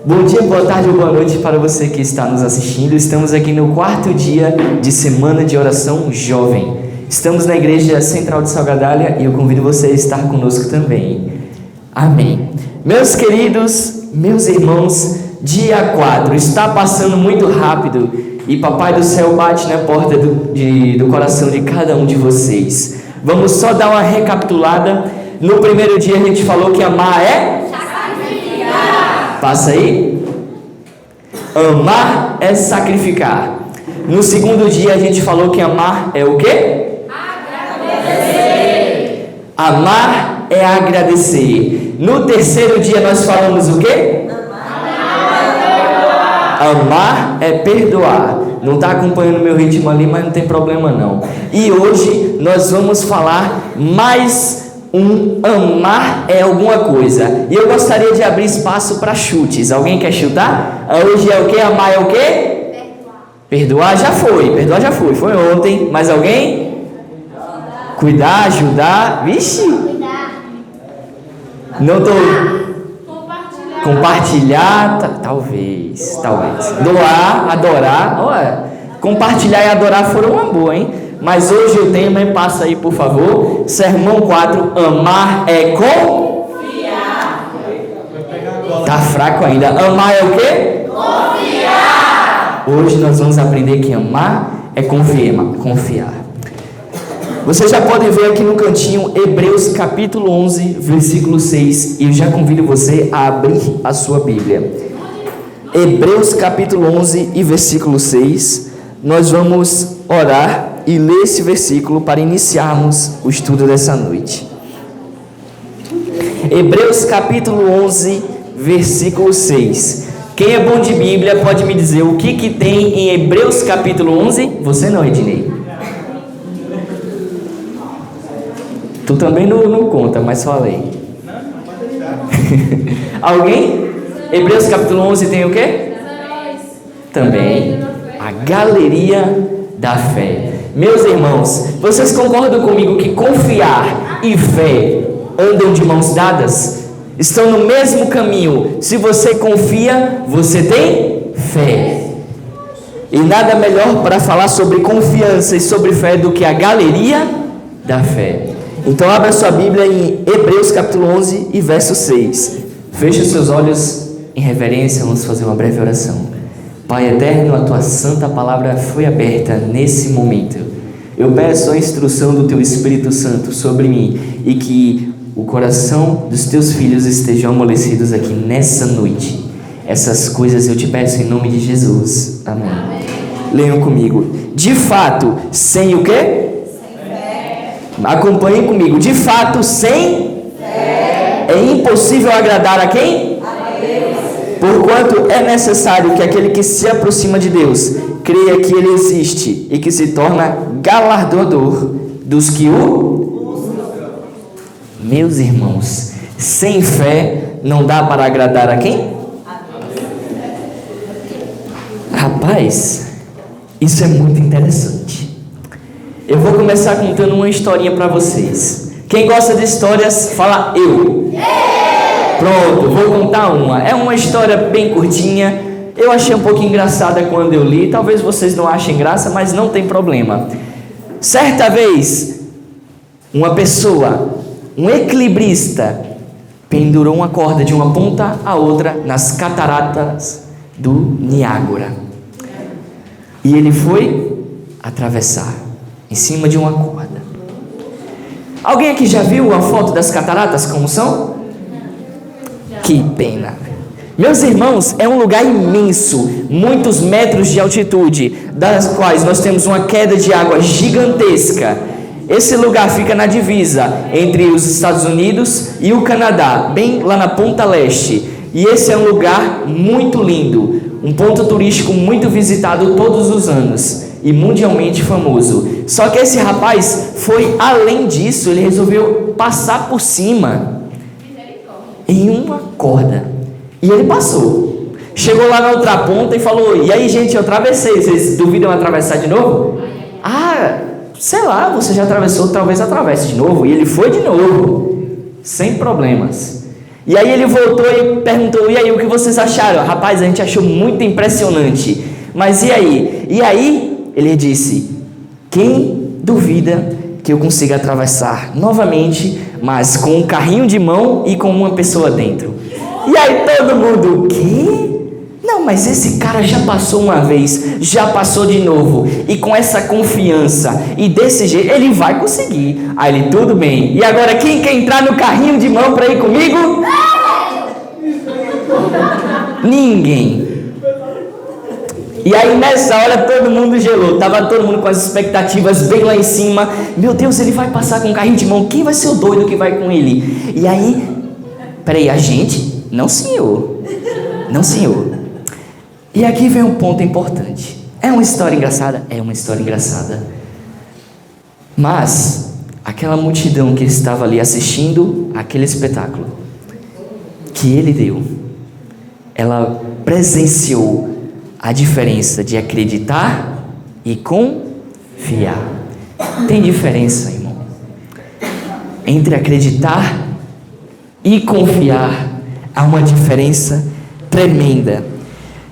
Bom dia, boa tarde ou boa noite para você que está nos assistindo. Estamos aqui no 4º dia de Semana de Oração Jovem. Estamos na Igreja Central de Salgadalha e eu convido você a estar conosco também. Amém. Meus queridos, meus irmãos, dia 4 está passando muito rápido e Papai do Céu bate na porta do coração de cada um de vocês. Vamos só dar uma recapitulada. No primeiro dia a gente falou que amar é... Passa aí. Amar é sacrificar. No segundo dia a gente falou que amar é o quê? Agradecer. Amar é agradecer. No terceiro dia nós falamos o quê? Amar é perdoar. Não está acompanhando meu ritmo ali, mas não tem problema não. E hoje nós vamos falar mais amar é alguma coisa. E eu gostaria de abrir espaço para chutes. Alguém quer chutar? Hoje é o que? Amar é o que? Perdoar já foi. Perdoar já foi. Foi ontem. Mais alguém? Cuidar, ajudar. Vixe. Não tô. Compartilhar. Talvez. Doar, adorar. Olha, compartilhar e adorar foram uma boa, hein? Mas hoje o tema, passa aí por favor, Sermão 4, amar é confiar. Tá fraco ainda. Amar é o quê? Confiar. Hoje nós vamos aprender que amar é confiar. Você já pode ver aqui no cantinho Hebreus capítulo 11, versículo 6. E eu já convido você a abrir a sua Bíblia. Hebreus capítulo 11 e versículo 6. Nós vamos orar e ler esse versículo para iniciarmos o estudo dessa noite. Hebreus capítulo 11, versículo 6. Quem é bom de Bíblia pode me dizer o que tem em Hebreus capítulo 11? Você não, Ednei. Tu também não conta, mas falei. Alguém? Hebreus capítulo 11 tem o quê? Também. A galeria da fé. Meus irmãos, vocês concordam comigo que confiar e fé andam de mãos dadas? Estão no mesmo caminho. Se você confia, você tem fé. E nada melhor para falar sobre confiança e sobre fé do que a galeria da fé. Então abra sua Bíblia em Hebreus capítulo 11 e verso 6. Feche os seus olhos em reverência, vamos fazer uma breve oração. Pai eterno, a tua santa palavra foi aberta nesse momento. Eu peço a instrução do teu Espírito Santo sobre mim e que o coração dos teus filhos estejam amolecidos aqui nessa noite. Essas coisas eu te peço em nome de Jesus. Amém. Leiam comigo. De fato, sem o quê? Sem fé. Acompanhem comigo. De fato, sem fé é impossível agradar a quem? Porquanto é necessário que aquele que se aproxima de Deus creia que Ele existe e que se torna galardoador dos que o buscam. Meus irmãos, sem fé não dá para agradar a quem? Rapaz, isso é muito interessante. Eu vou começar contando uma historinha para vocês. Quem gosta de histórias, fala eu. Pronto, vou contar uma. É uma história bem curtinha. Eu achei um pouco engraçada quando eu li. Talvez vocês não achem graça, mas não tem problema. Certa vez, uma pessoa, um equilibrista, pendurou uma corda de uma ponta a outra nas cataratas do Niágara. E ele foi atravessar em cima de uma corda. Alguém aqui já viu a foto das cataratas como são? Que pena. Meus irmãos, é um lugar imenso, muitos metros de altitude, das quais nós temos uma queda de água gigantesca. Esse lugar fica na divisa entre os Estados Unidos e o Canadá, bem lá na ponta leste. E esse é um lugar muito lindo, um ponto turístico muito visitado todos os anos e mundialmente famoso. Só que esse rapaz foi além disso, ele resolveu passar por cima em uma corda. E ele passou. Chegou lá na outra ponta e falou: e aí, gente, eu atravessei. Vocês duvidam atravessar de novo? Sei lá, você já atravessou, talvez atravesse de novo. E ele foi de novo, sem problemas. E aí ele voltou e perguntou: e aí, o que vocês acharam? Rapaz, a gente achou muito impressionante. Mas e aí? E aí ele disse: quem duvida que eu consiga atravessar novamente, mas com um carrinho de mão e com uma pessoa dentro? E aí todo mundo: quê? Não, mas esse cara já passou uma vez, já passou de novo, e com essa confiança, e desse jeito, ele vai conseguir. Aí ele: tudo bem. E agora quem quer entrar no carrinho de mão para ir comigo? Ninguém. E aí nessa hora todo mundo gelou, tava todo mundo com as expectativas bem lá em cima. Meu Deus, ele vai passar com um carrinho de mão, quem vai ser o doido que vai com ele? E aí, peraí, a gente? Não, senhor. Não, senhor. E aqui vem um ponto importante. É uma história engraçada? É uma história engraçada. Mas aquela multidão que estava ali assistindo aquele espetáculo que ele deu, ela presenciou a diferença de acreditar e confiar. Tem diferença, irmão, entre acreditar e confiar. Há uma diferença tremenda.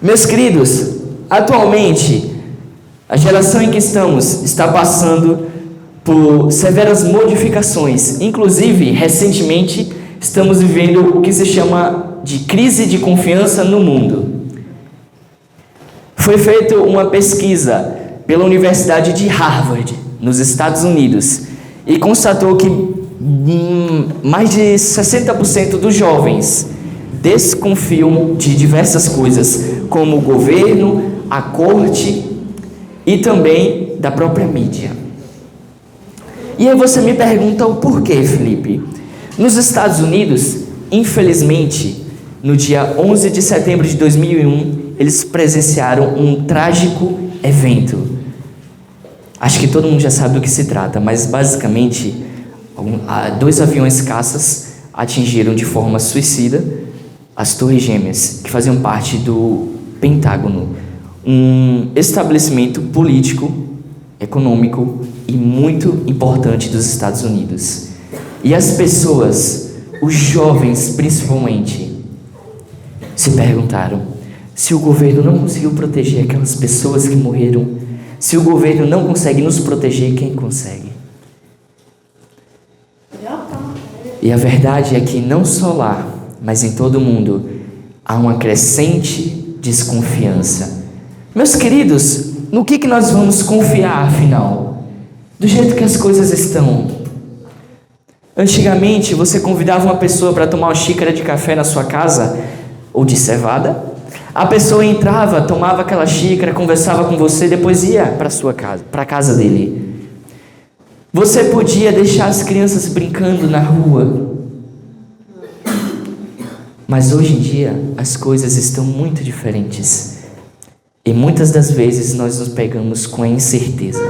Meus queridos, atualmente a geração em que estamos está passando por severas modificações. Inclusive, recentemente estamos vivendo o que se chama de crise de confiança no mundo. Foi feita uma pesquisa pela Universidade de Harvard, nos Estados Unidos, e constatou que mais de 60% dos jovens desconfiam de diversas coisas, como o governo, a corte e também da própria mídia. E aí você me pergunta o porquê, Felipe? Nos Estados Unidos, infelizmente, no dia 11 de setembro de 2001, eles presenciaram um trágico evento. Acho que todo mundo já sabe do que se trata, mas basicamente 2 aviões caças atingiram de forma suicida as Torres Gêmeas, que faziam parte do Pentágono, um estabelecimento político, econômico e muito importante dos Estados Unidos. E as pessoas, os jovens principalmente, se perguntaram: se o governo não conseguiu proteger aquelas pessoas que morreram, se o governo não consegue nos proteger, quem consegue? E a verdade é que não só lá, mas em todo o mundo, há uma crescente desconfiança. Meus queridos, no que nós vamos confiar, afinal? Do jeito que as coisas estão. Antigamente, você convidava uma pessoa para tomar uma xícara de café na sua casa, ou de cevada. A pessoa entrava, tomava aquela xícara, conversava com você, depois ia para sua casa, para a casa dele. Você podia deixar as crianças brincando na rua. Mas hoje em dia, as coisas estão muito diferentes. E muitas das vezes nós nos pegamos com a incerteza.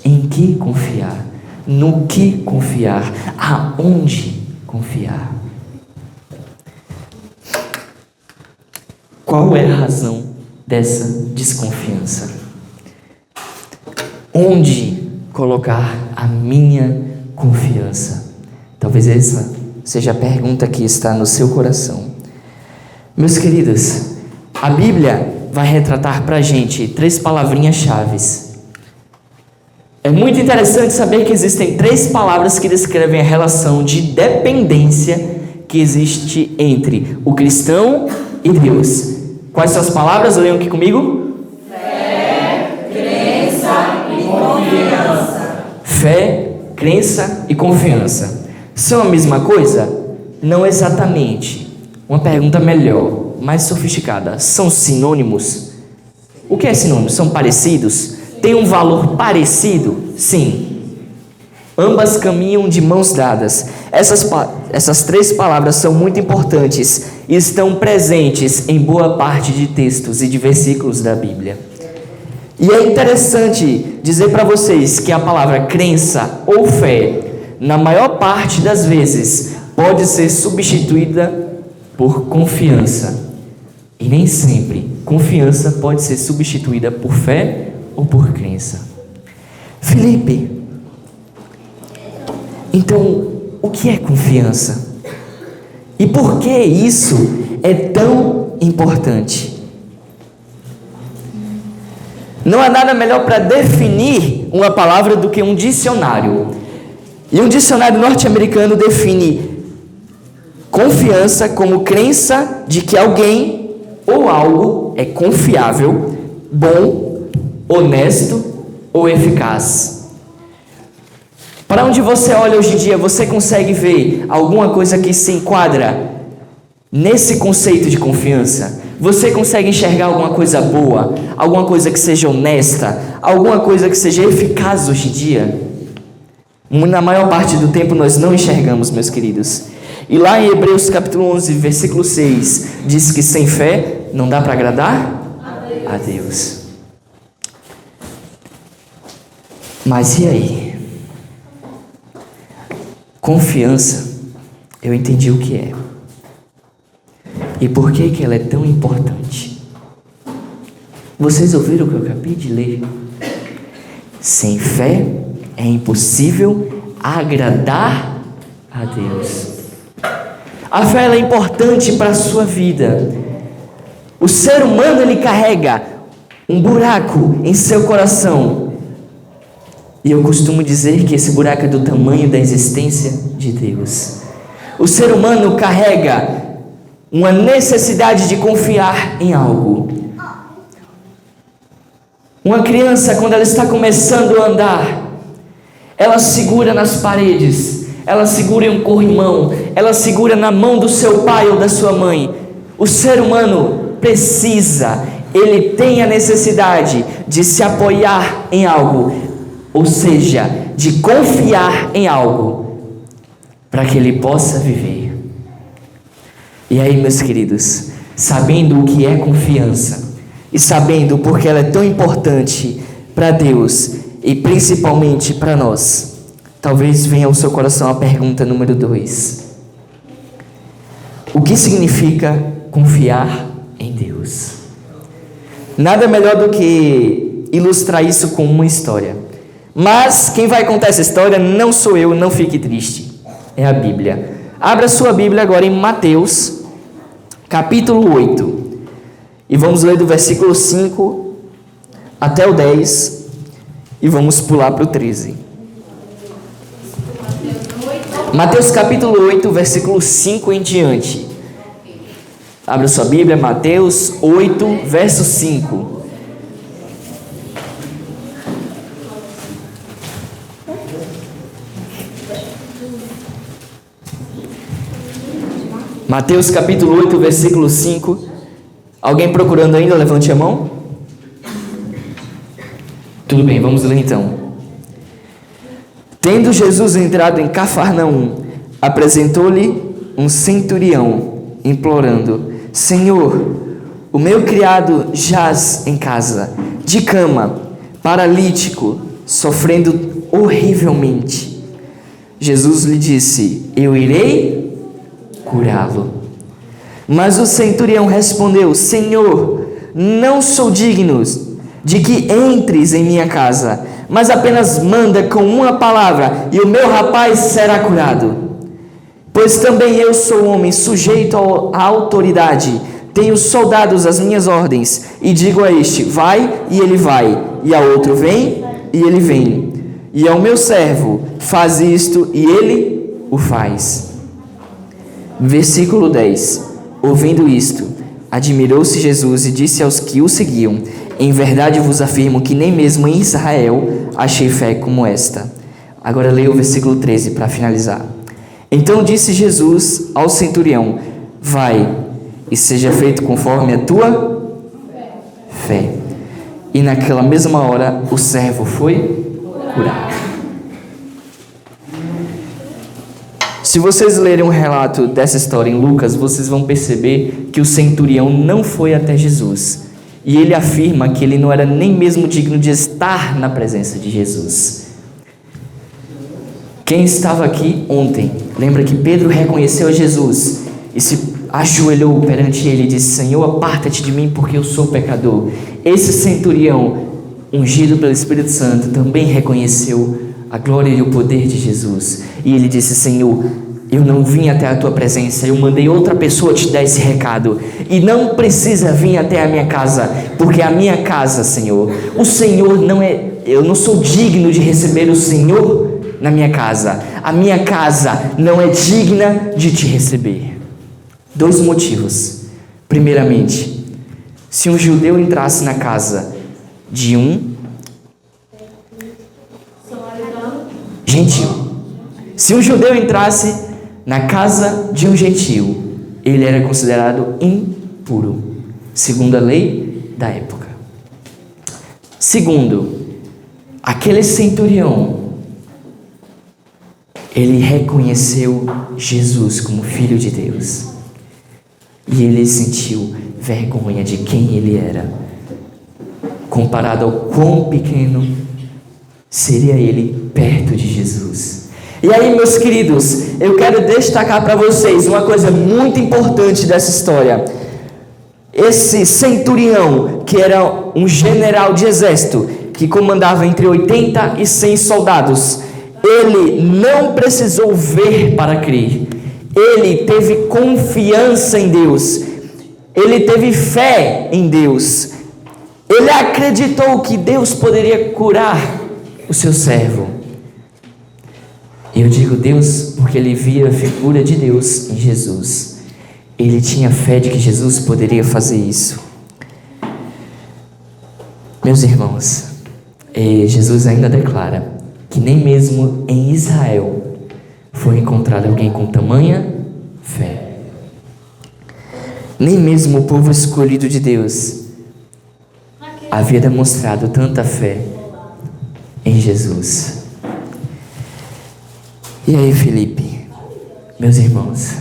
Em que confiar? No que confiar? Aonde confiar? Qual é a razão dessa desconfiança? Onde colocar a minha confiança? Talvez essa seja a pergunta que está no seu coração. Meus queridos, a Bíblia vai retratar para a gente 3 palavrinhas-chaves. É muito interessante saber que existem 3 palavras que descrevem a relação de dependência que existe entre o cristão e Deus. Quais são as palavras? Leiam aqui comigo. Fé, crença e confiança. Fé, crença e confiança. São a mesma coisa? Não exatamente. Uma pergunta melhor, mais sofisticada. São sinônimos? O que é sinônimo? São parecidos? Tem um valor parecido? Sim. Ambas caminham de mãos dadas. Essas 3 palavras são muito importantes e estão presentes em boa parte de textos e de versículos da Bíblia. E é interessante dizer para vocês que a palavra crença ou fé, na maior parte das vezes, pode ser substituída por confiança. E nem sempre confiança pode ser substituída por fé ou por crença. Felipe, então o que é confiança? E por que isso é tão importante? Não há nada melhor para definir uma palavra do que um dicionário. E um dicionário norte-americano define confiança como crença de que alguém ou algo é confiável, bom, honesto ou eficaz. Para onde você olha hoje em dia, você consegue ver alguma coisa que se enquadra nesse conceito de confiança? Você consegue enxergar alguma coisa boa, alguma coisa que seja honesta, alguma coisa que seja eficaz hoje em dia? Na maior parte do tempo nós não enxergamos, meus queridos. E lá em Hebreus capítulo 11, versículo 6, diz que sem fé não dá para agradar a Deus. Mas e aí? Confiança, eu entendi o que é. E por que ela é tão importante? Vocês ouviram o que eu acabei de ler? Sem fé é impossível agradar a Deus. A fé ela é importante para a sua vida. O ser humano ele carrega um buraco em seu coração. E eu costumo dizer que esse buraco é do tamanho da existência de Deus. O ser humano carrega uma necessidade de confiar em algo. Uma criança, quando ela está começando a andar, ela segura nas paredes, ela segura em um corrimão, ela segura na mão do seu pai ou da sua mãe. O ser humano precisa, ele tem a necessidade de se apoiar em algo, ou seja, de confiar em algo, para que ele possa viver. E aí, meus queridos, sabendo o que é confiança, e sabendo porque ela é tão importante para Deus, e principalmente para nós, talvez venha ao seu coração a pergunta número 2. O que significa confiar em Deus? Nada melhor do que ilustrar isso com uma história. Mas quem vai contar essa história não sou eu, não fique triste. É a Bíblia. Abra sua Bíblia agora em Mateus, capítulo 8. E vamos ler do versículo 5 até o 10. E vamos pular para o 13. Mateus capítulo 8, versículo 5 em diante. Abra sua Bíblia, Mateus 8, verso 5. Mateus capítulo 8, versículo 5. Alguém procurando ainda? Levante a mão. Tudo bem, vamos ler então. Tendo Jesus entrado em Cafarnaum, apresentou-lhe um centurião, implorando: Senhor, o meu criado jaz em casa, de cama, paralítico, sofrendo horrivelmente. Jesus lhe disse: Eu irei curá-lo. Mas o centurião respondeu: Senhor, não sou digno de que entres em minha casa, mas apenas manda com uma palavra e o meu rapaz será curado. Pois também eu sou homem sujeito à autoridade, tenho soldados às minhas ordens, e digo a este: vai, e ele vai, e a outro: vem, e ele vem, e ao meu servo: faz isto, e ele o faz. Versículo 10. Ouvindo isto, admirou-se Jesus e disse aos que o seguiam: Em verdade vos afirmo que nem mesmo em Israel achei fé como esta. Agora leia o versículo 13 para finalizar. Então disse Jesus ao centurião: Vai, e seja feito conforme a tua fé. E naquela mesma hora o servo foi curado. Se vocês lerem um relato dessa história em Lucas, vocês vão perceber que o centurião não foi até Jesus. E ele afirma que ele não era nem mesmo digno de estar na presença de Jesus. Quem estava aqui ontem, lembra que Pedro reconheceu a Jesus e se ajoelhou perante ele e disse: Senhor, aparta-te de mim porque eu sou pecador. Esse centurião, ungido pelo Espírito Santo, também reconheceu a glória e o poder de Jesus. E ele disse: Senhor, eu não vim até a tua presença, eu mandei outra pessoa te dar esse recado. E não precisa vir até a minha casa, porque a minha casa, Senhor, o Senhor não é, eu não sou digno de receber o Senhor na minha casa. A minha casa não é digna de te receber. 2 motivos. Primeiramente, se um judeu entrasse na casa de um gentil, se um judeu entrasse na casa de um gentil, ele era considerado impuro, segundo a lei da época. Segundo, aquele centurião, ele reconheceu Jesus como Filho de Deus. E ele sentiu vergonha de quem ele era, comparado ao quão pequeno seria ele perto de Jesus. E aí, meus queridos, eu quero destacar para vocês uma coisa muito importante dessa história. Esse centurião, que era um general de exército, que comandava entre 80 e 100 soldados, ele não precisou ver para crer. Ele teve confiança em Deus. Ele teve fé em Deus. Ele acreditou que Deus poderia curar o seu servo. Eu digo Deus porque ele via a figura de Deus em Jesus. Ele tinha fé de que Jesus poderia fazer isso. Meus irmãos, Jesus ainda declara que nem mesmo em Israel foi encontrado alguém com tamanha fé. Nem mesmo o povo escolhido de Deus havia demonstrado tanta fé em Jesus. E aí, Felipe, meus irmãos,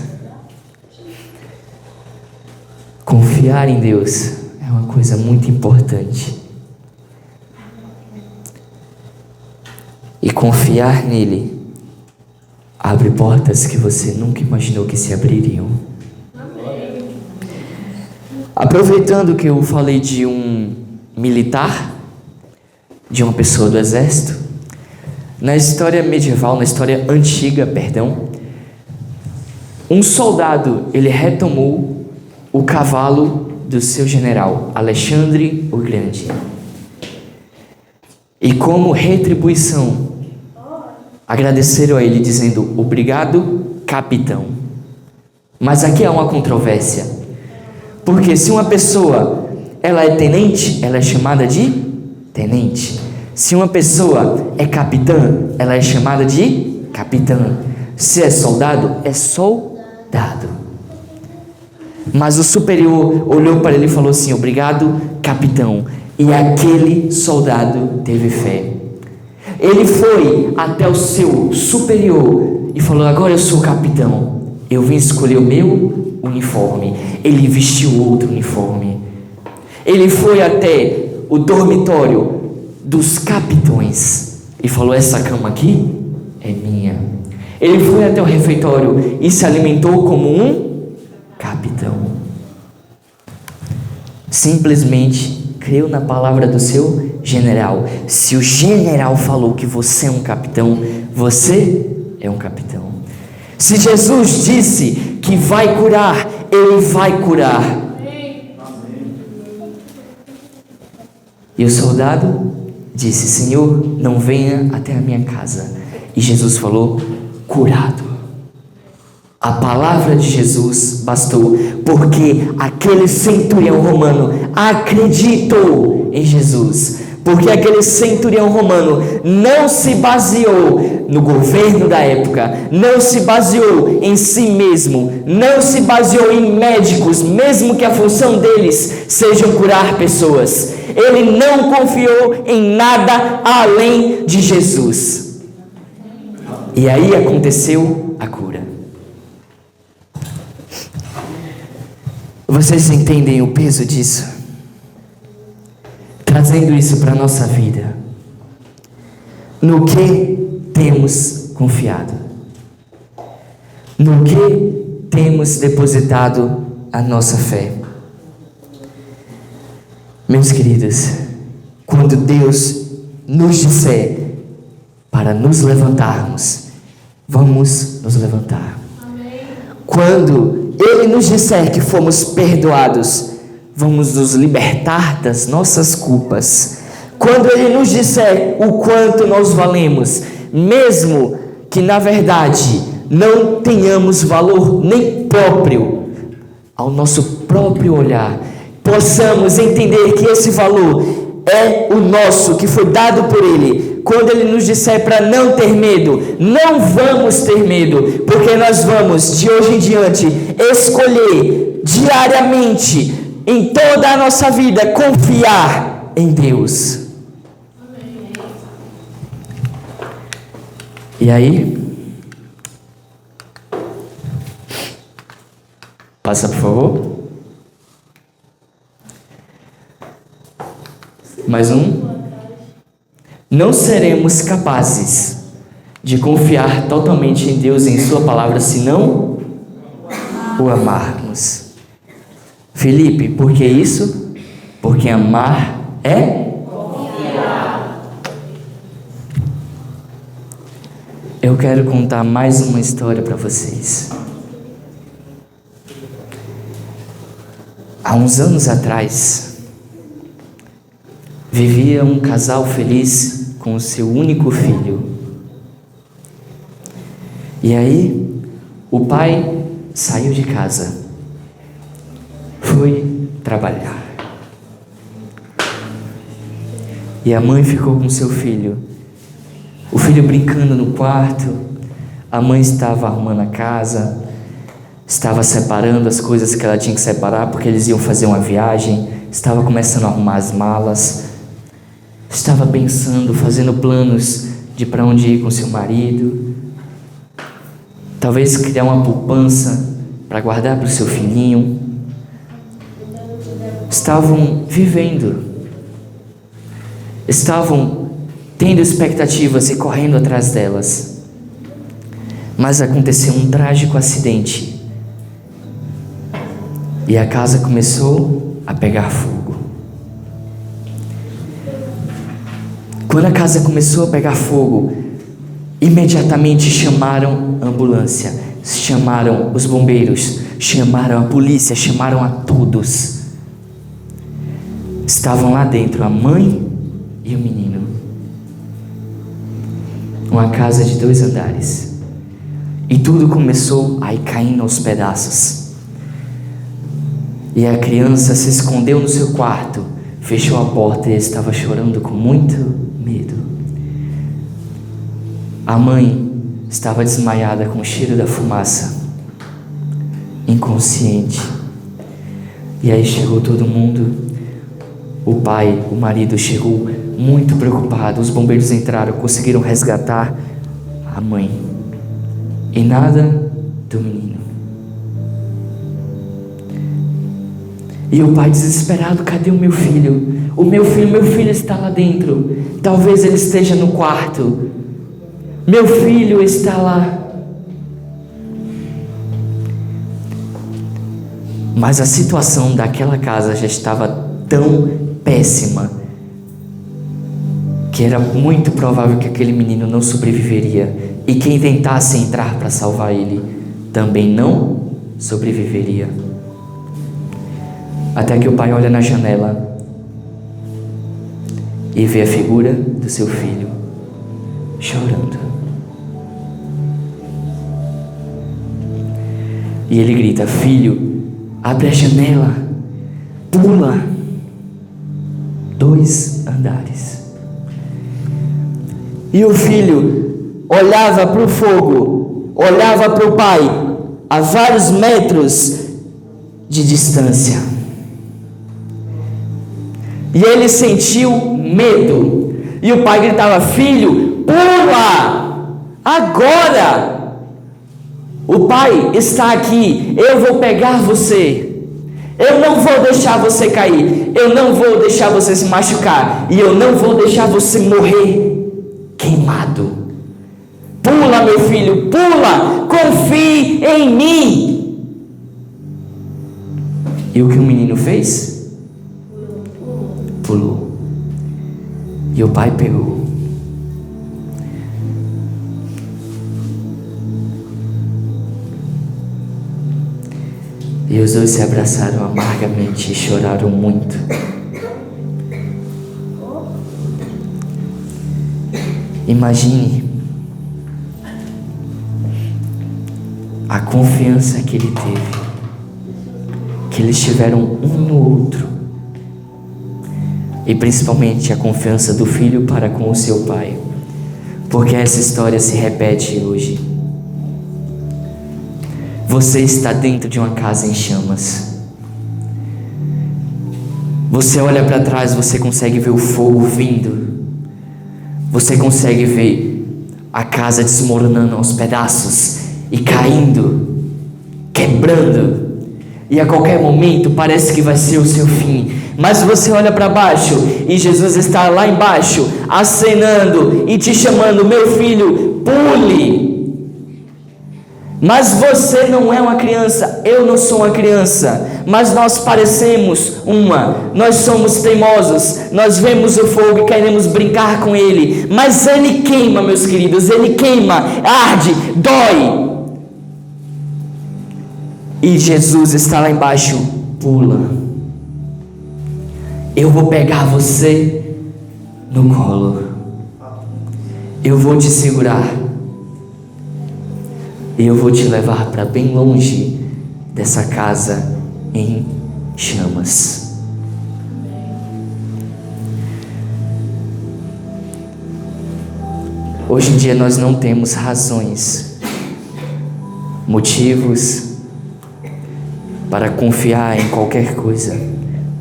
confiar em Deus é uma coisa muito importante. E confiar nele abre portas que você nunca imaginou que se abririam. Aproveitando que eu falei de um militar, de uma pessoa do exército, na história medieval, na história antiga, um soldado, ele retomou o cavalo do seu general, Alexandre o Grande. E como retribuição, agradeceram a ele dizendo: obrigado, capitão. Mas aqui há uma controvérsia, porque se uma pessoa ela é tenente, ela é chamada de tenente. Se uma pessoa é capitã, ela é chamada de capitã. Se é soldado, é soldado. Mas o superior olhou para ele e falou assim: obrigado, capitão. E aquele soldado teve fé. Ele foi até o seu superior e falou: agora eu sou capitão, eu vim escolher o meu uniforme. Ele vestiu outro uniforme. Ele foi até o dormitório dos capitões e falou: essa cama aqui é minha. Ele foi até o refeitório e se alimentou como um capitão. Simplesmente creu na palavra do seu general. Se o general falou que você é um capitão, você é um capitão. Se Jesus disse que vai curar, ele vai curar. E o soldado disse: Senhor, não venha até a minha casa. E Jesus falou: curado. A palavra de Jesus bastou, porque aquele centurião romano acreditou em Jesus. Porque aquele centurião romano não se baseou no governo da época, não se baseou em si mesmo, não se baseou em médicos, mesmo que a função deles seja curar pessoas. Ele não confiou em nada além de Jesus. E aí aconteceu a cura. Vocês entendem o peso disso? Trazendo isso para a nossa vida. No que temos confiado? No que temos depositado a nossa fé? Meus queridos, quando Deus nos disser para nos levantarmos, vamos nos levantar. Quando Ele nos disser que fomos perdoados, vamos nos libertar das nossas culpas. Quando Ele nos disser o quanto nós valemos, mesmo que na verdade não tenhamos valor nem próprio ao nosso próprio olhar, possamos entender que esse valor é o nosso, que foi dado por Ele. Quando Ele nos disser para não ter medo, não vamos ter medo, porque nós vamos de hoje em diante escolher diariamente, em toda a nossa vida, confiar em Deus. E aí, passa por favor. Mais um. Não seremos capazes de confiar totalmente em Deus e em Sua palavra se não o amarmos. Felipe, por que isso? Porque amar é confiar. Eu quero contar mais uma história para vocês. Há uns anos atrás, vivia um casal feliz com o seu único filho. E aí, o pai saiu de casa, foi trabalhar. E a mãe ficou com seu filho. O filho brincando no quarto, a mãe estava arrumando a casa, estava separando as coisas que ela tinha que separar, porque eles iam fazer uma viagem, estava começando a arrumar as malas, estava pensando, fazendo planos de para onde ir com seu marido, talvez criar uma poupança para guardar para o seu filhinho. Estavam vivendo, estavam tendo expectativas e correndo atrás delas, mas aconteceu um trágico acidente e a casa começou a pegar fogo. Quando a casa começou a pegar fogo, imediatamente chamaram a ambulância, chamaram os bombeiros, chamaram a polícia, chamaram a todos. Estavam lá dentro a mãe e o menino. Uma casa de 2 andares. E tudo começou a ir caindo aos pedaços. E a criança se escondeu no seu quarto, fechou a porta e estava chorando com muito medo. A mãe estava desmaiada com o cheiro da fumaça, inconsciente. E aí chegou todo mundo. O pai, o marido chegou muito preocupado. Os bombeiros entraram, conseguiram resgatar a mãe. E nada do menino. E o pai desesperado: cadê o meu filho? Meu filho está lá dentro. Talvez ele esteja no quarto. Meu filho está lá. Mas a situação daquela casa já estava tão péssima que era muito provável que aquele menino não sobreviveria. E quem tentasse entrar para salvar ele também não sobreviveria. Até que o pai olha na janela e vê a figura do seu filho chorando. E ele grita: filho, abre a janela, pula 2 andares. E o filho olhava para o fogo, olhava para o pai a vários metros de distância. E ele sentiu medo. E o pai gritava: filho, pula agora! O pai está aqui, eu vou pegar você. Eu não vou deixar você cair. Eu não vou deixar você se machucar. E eu não vou deixar você morrer queimado. Pula, meu filho, pula! Confie em mim! E o que o menino fez? Pulou. E o pai pegou. E os dois se abraçaram amargamente e choraram muito. Imagine a confiança que ele teve, que eles tiveram um no outro, e principalmente a confiança do filho para com o seu pai, porque essa história se repete hoje. Você está dentro de uma casa em chamas. Você olha para trás, você consegue ver o fogo vindo. Você consegue ver a casa desmoronando aos pedaços e caindo, quebrando. E a qualquer momento parece que vai ser o seu fim. Mas você olha para baixo e Jesus está lá embaixo, acenando e te chamando: meu filho, pule. Mas você não é uma criança, eu não sou uma criança, mas nós parecemos uma. Nós somos teimosos, nós vemos o fogo e queremos brincar com ele, mas ele queima, meus queridos, ele queima, arde, dói. E Jesus está lá embaixo: pula. Eu vou pegar você no colo, eu vou te segurar, e eu vou te levar para bem longe dessa casa em chamas. Hoje em dia nós não temos razões, motivos para confiar em qualquer coisa.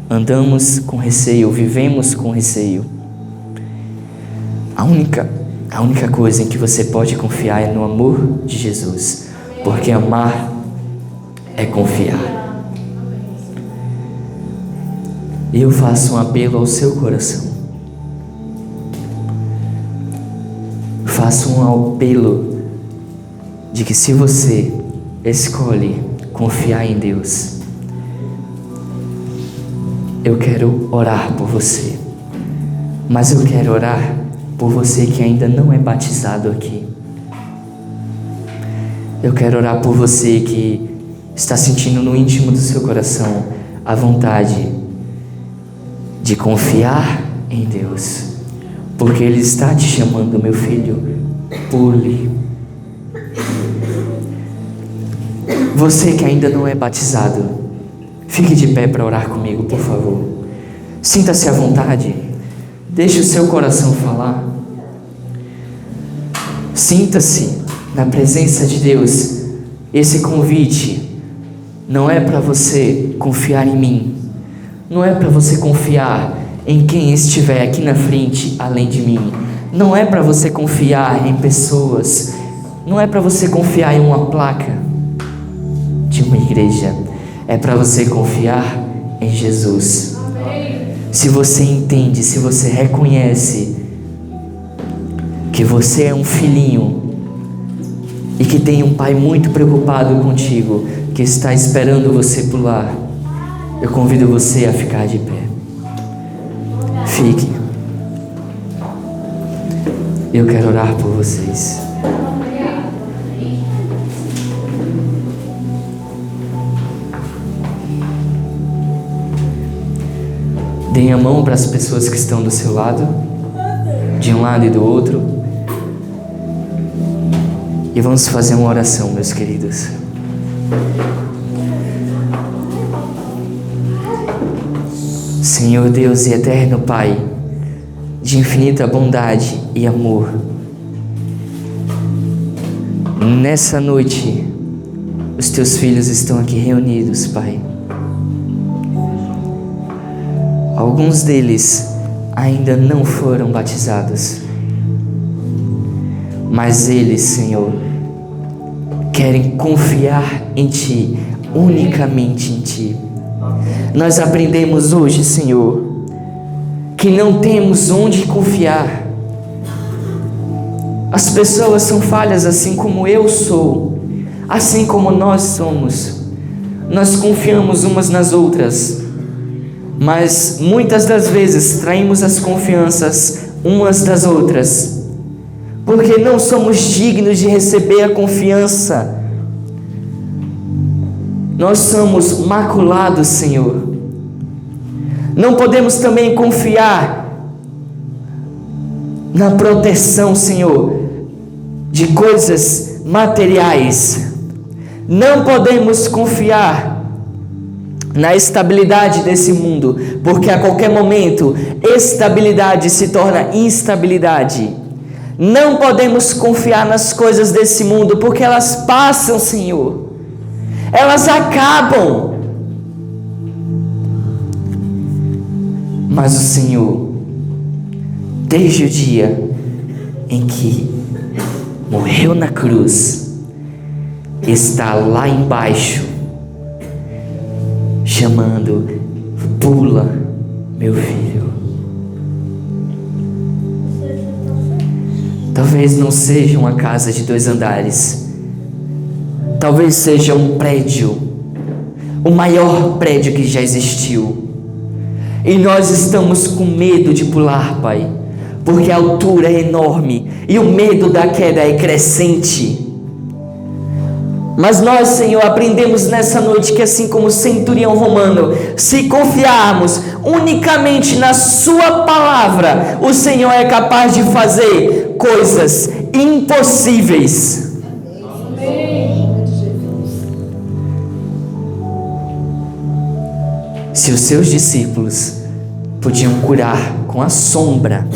Andamos com receio, vivemos com receio. A única coisa em que você pode confiar é no amor de Jesus, porque amar é confiar. E eu faço um apelo ao seu coração. Faço um apelo de que, se você escolhe confiar em Deus, eu quero orar por você, mas eu quero orar por você que ainda não é batizado aqui. Eu quero orar por você que está sentindo no íntimo do seu coração a vontade de confiar em Deus, porque Ele está te chamando: meu filho, pule. Você que ainda não é batizado, fique de pé para orar comigo, por favor. Sinta-se à vontade, deixe o seu coração falar. Sinta-se na presença de Deus. Esse convite não é para você confiar em mim, não é para você confiar em quem estiver aqui na frente além de mim, não é para você confiar em pessoas, não é para você confiar em uma placa de uma igreja, é para você confiar em Jesus. Se você entende, se você reconhece que você é um filhinho e que tem um pai muito preocupado contigo, que está esperando você pular, eu convido você a ficar de pé. Fique. Eu quero orar por vocês. Deem a mão para as pessoas que estão do seu lado, de um lado e do outro. E vamos fazer uma oração, meus queridos. Senhor Deus e eterno Pai, de infinita bondade e amor, nessa noite, os teus filhos estão aqui reunidos, Pai. Alguns deles ainda não foram batizados, mas eles, Senhor, querem confiar em Ti, unicamente em Ti. Nós aprendemos hoje, Senhor, que não temos onde confiar. As pessoas são falhas, assim como eu sou, assim como nós somos. Nós confiamos umas nas outras, mas muitas das vezes traímos as confianças umas das outras, porque não somos dignos de receber a confiança nós somos maculados, Senhor. Não podemos também confiar na proteção, Senhor, de coisas materiais. Não podemos confiar na estabilidade desse mundo, porque a qualquer momento estabilidade se torna instabilidade. Não podemos confiar nas coisas desse mundo, porque elas passam, Senhor. Elas acabam. Mas o Senhor, desde o dia em que morreu na cruz, está lá embaixo, chamando: pula, meu filho. Talvez não seja uma casa de 2 andares, talvez seja um prédio, o maior prédio que já existiu, e nós estamos com medo de pular, Pai, porque a altura é enorme e o medo da queda é crescente. Mas nós, Senhor, aprendemos nessa noite que, assim como o centurião romano, se confiarmos unicamente na Sua palavra, o Senhor é capaz de fazer coisas impossíveis. Se os seus discípulos podiam curar com a sombra,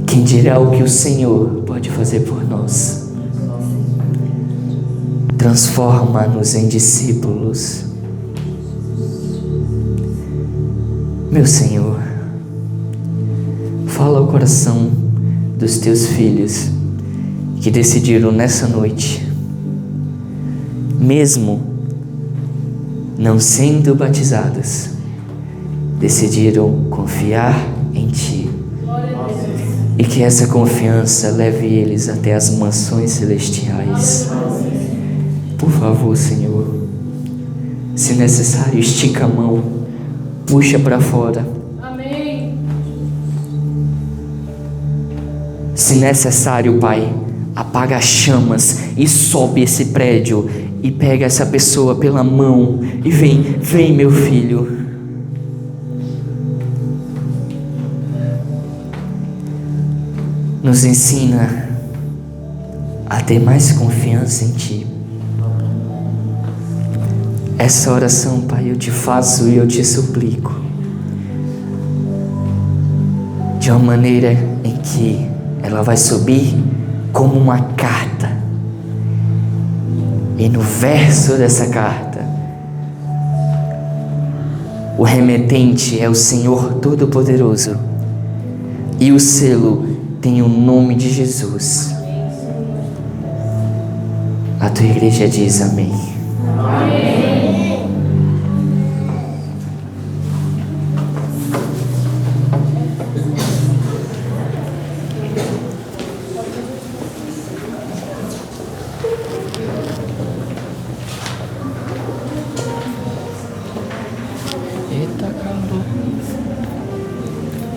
quem dirá o que o Senhor pode fazer por nós? Transforma-nos em discípulos. Meu Senhor, fala ao coração dos teus filhos que decidiram nessa noite, mesmo não sendo batizados, decidiram confiar em Ti. E que essa confiança leve eles até as mansões celestiais. Por favor, Senhor, se necessário, estica a mão, puxa para fora. Amém. Se necessário, Pai, apaga as chamas e sobe esse prédio e pega essa pessoa pela mão e vem meu filho. Nos ensina a ter mais confiança em Ti. Essa oração, Pai, eu te faço e eu te suplico, de uma maneira em que ela vai subir como uma carta, e no verso dessa carta, o remetente é o Senhor Todo-Poderoso, e o selo tem o nome de Jesus. A tua igreja diz amém. Amém.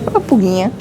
Uma pulguinha.